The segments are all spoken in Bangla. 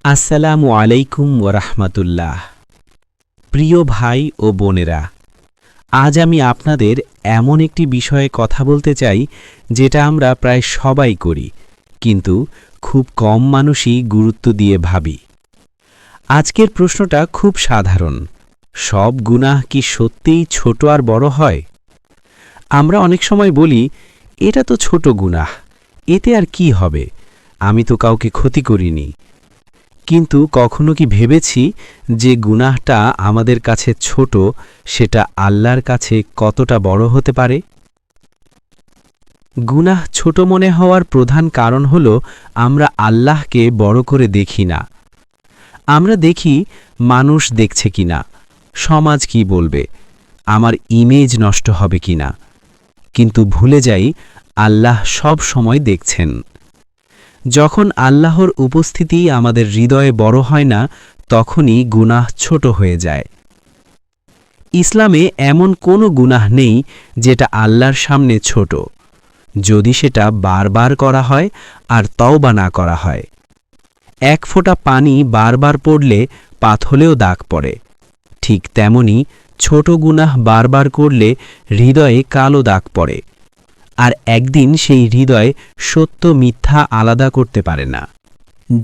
আসসালামু আলাইকুম ওরহমতুল্লাহ। প্রিয় ভাই ও বোনেরা, আজ আমি আপনাদের এমন একটি বিষয়ে কথা বলতে চাই যেটা আমরা প্রায় সবাই করি, কিন্তু খুব কম মানুষই গুরুত্ব দিয়ে ভাবি। আজকের প্রশ্নটা খুব সাধারণ: সব গুনাহ কি সত্যিই ছোট আর বড় হয়? আমরা অনেক সময় বলি, এটা তো ছোট গুনাহ, এতে আর কি হবে, আমি তো কাউকে ক্ষতি করিনি। কিন্তু কখনো কি ভেবেছি যে গুনাহটা আমাদের কাছে ছোট, সেটা আল্লাহর কাছে কতটা বড় হতে পারে? গুনাহ ছোট মনে হওয়ার প্রধান কারণ হল আমরা আল্লাহকে বড় করে দেখি না। আমরা দেখি মানুষ দেখছে কিনা, সমাজ কি বলবে, আমার ইমেজ নষ্ট হবে কিনা, কিন্তু ভুলে যাই আল্লাহ সব সময় দেখছেন। যখন আল্লাহর উপস্থিতি আমাদের হৃদয়ে বড় হয় না, তখনই গুনাহ ছোট হয়ে যায়। ইসলামে এমন কোনো গুনাহ নেই যেটা আল্লাহর সামনে ছোট, যদি সেটা বারবার করা হয় আর তওবা না করা হয়। এক ফোঁটা পানি বারবার পড়লে পাথরেও দাগ পড়ে, ঠিক তেমনি ছোট গুনাহ বারবার করলে হৃদয়ে কালো দাগ পড়ে, আর একদিন সেই হৃদয় সত্য মিথ্যা আলাদা করতে পারে না।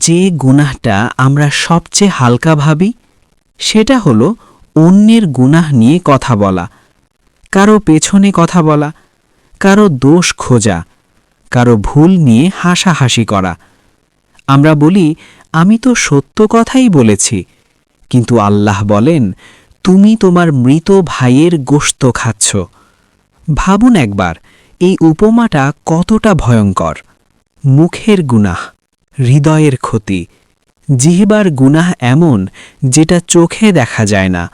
যে গুনাহটা আমরা সবচেয়ে হালকা ভাবি, সেটা হলো অন্যের গুনাহ নিয়ে কথা বলা, কারো পেছনে কথা বলা, কারো দোষ খোঁজা, কারো ভুল নিয়ে হাসাহাসি করা। আমরা বলি, আমি তো সত্য কথাই বলেছি, কিন্তু আল্লাহ বলেন, তুমি তোমার মৃত ভাইয়ের গোশত খাচ্ছ। ভাবুন একবার, এই উপমাটা কতটা ভয়ঙ্কর। মুখের গুনাহ, হৃদয়ের ক্ষতি। জিহবার গুনাহ এমন যেটা চোখে দেখা যায় না,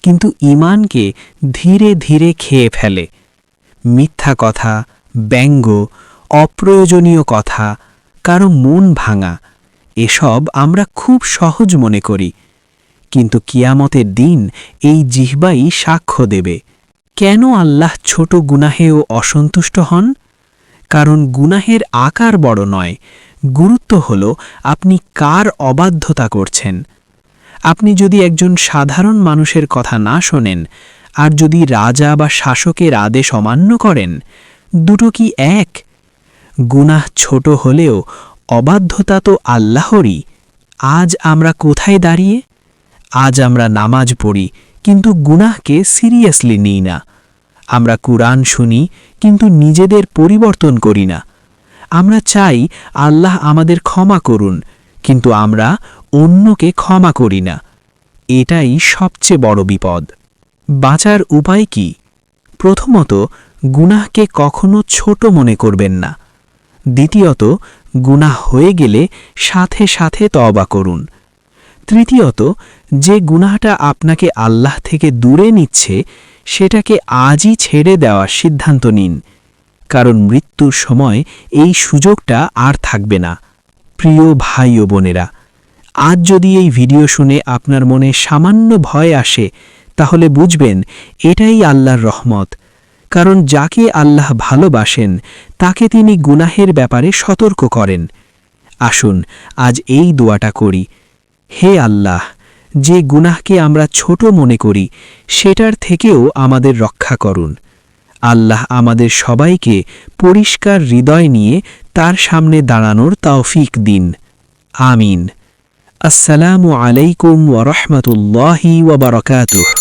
কিন্তু ঈমানকে ধীরে ধীরে খেয়ে ফেলে। মিথ্যা কথা, ব্যঙ্গ, অপ্রয়োজনীয় কথা, কারো মন ভাঙা, এসব আমরা খুব সহজ মনে করি, কিন্তু কিয়ামতের দিন এই জিহ্বাই সাক্ষ্য দেবে। কেন আল্লাহ ছোট গুনাহেও অসন্তুষ্ট হন? কারণ গুনাহের আকার বড় নয়, গুরুত্ব হল আপনি কার অবাধ্যতা করছেন। আপনি যদি একজন সাধারণ মানুষের কথা না শোনেন, আর যদি রাজা বা শাসকের আদেশ অমান্য করেন, দুটো কি এক? গুনাহ ছোট হলেও অবাধ্যতা তো আল্লাহরই। আজ আমরা কোথায় দাঁড়িয়ে? আজ আমরা নামাজ পড়ি, কিন্তু গুনাহকে সিরিয়াসলি নিই না। আমরা কুরআন শুনি, কিন্তু নিজেদের পরিবর্তন করি না। আমরা চাই আল্লাহ আমাদের ক্ষমা করুন, কিন্তু আমরা অন্যকে ক্ষমা করি না। এটাই সবচেয়ে বড় বিপদ। বাঁচার উপায় কি? প্রথমত, গুনাহকে কখনো ছোট মনে করবেন না। দ্বিতীয়ত, গুনাহ হয়ে গেলে সাথে সাথে তওবা করুন। তৃতীয়ত, যে গুনাহটা আপনাকে আল্লাহ থেকে দূরে নিচ্ছে, সেটাকে আজই ছেড়ে দেওয়ার সিদ্ধান্ত নিন, কারণ মৃত্যুর সময় এই সুযোগটা আর থাকবে না। প্রিয় ভাই ও বোনেরা, আজ যদি এই ভিডিও শুনে আপনার মনে সামান্য ভয় আসে, তাহলে বুঝবেন এটাই আল্লাহর রহমত, কারণ যাকে আল্লাহ ভালোবাসেন তাকে তিনি গুনাহের ব্যাপারে সতর্ক করেন। আসুন আজ এই দোয়াটা করি: হে আল্লাহ, যে গুনাহকে আমরা ছোট মনে করি, সেটার থেকেও আমাদের রক্ষা করুন। আল্লাহ আমাদের সবাইকে পরিষ্কার হৃদয় নিয়ে তার সামনে দাঁড়ানোর তৌফিক দিন। আমিন। আসসালামু আলাইকুম ওয়া রাহমাতুল্লাহি ওয়া বারাকাতুহু।